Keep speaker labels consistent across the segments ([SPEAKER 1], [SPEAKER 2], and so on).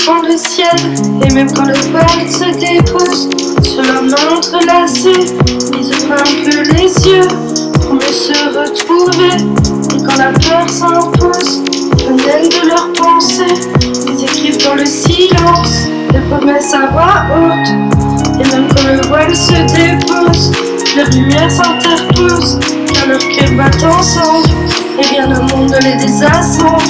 [SPEAKER 1] Dans le ciel, et même quand le voile se dépose sur leurs mains entrelacées, ils ouvrent un peu les yeux pour mieux se retrouver. Et quand la peur s'impose, viennent de leurs pensées, ils écrivent dans le silence des promesses à voix haute. Et même quand le voile se dépose, leur lumière s'interpose, car leurs cœurs battent ensemble, et rien au monde ne les désassemble.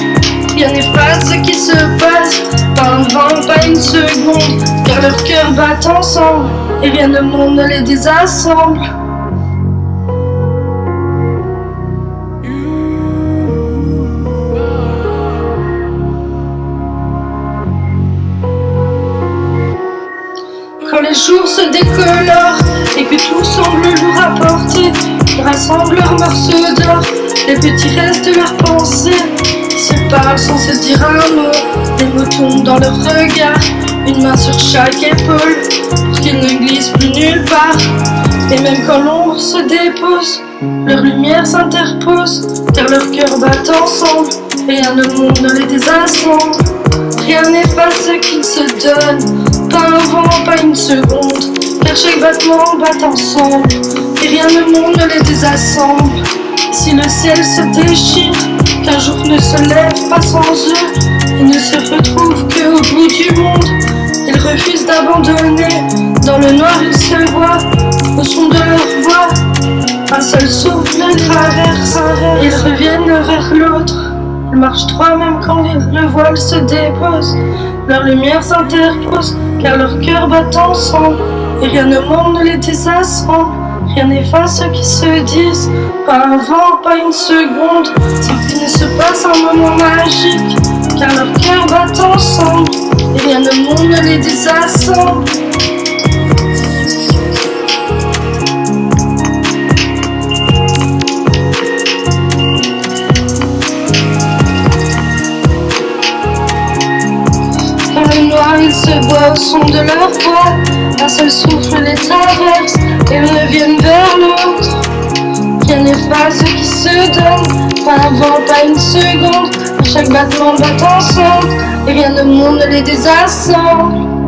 [SPEAKER 1] Rien n'efface ce qui se passe, pas un vent, pas une seconde, car leurs cœurs battent ensemble, et rien au monde ne les désassemble. Quand les jours se décolorent et que tout semble lourd à porter, ils rassemblent leurs morceaux d'or, les petits restes de leurs pensées. Ils se parlent sans se dire un mot, des mots tombent dans leur regard, une main sur chaque épaule, pour qu'ils ne glissent plus nulle part. Et même quand l'ombre se dépose, leur lumière s'interpose, car leurs cœurs battent ensemble, et rien au monde ne les désassemble. Rien n'efface ce qu'ils se donnent, pas un vent, pas une seconde, car chaque battement bat ensemble, et rien au monde ne les désassemble. Si le ciel se déchire, qu'un jour ne se lève pas sans eux, ils ne se retrouvent qu'au bout du monde. Ils refusent d'abandonner, dans le noir ils se voient, au son de leur voix, un seul souffle les traverse, ils reviennent vers l'autre. Ils marchent droit même quand le voile se dépose, leur lumière s'interpose, car leurs cœurs battent ensemble, et rien au monde ne les désassemble. Rien n'efface ce qui se disent, pas un vent, pas une seconde, sans qu'il ne se passe un moment magique, car leurs cœurs battent ensemble, et rien au monde ne les désassemble. Dans le noir, ils se voient au son de leur voix, un seul souffle les traverse, et reviennent vers l'autre. Rien n'efface ce qui se donne, pas un vent, pas une seconde, chaque battement bat ensemble, et rien au monde ne les désassemble.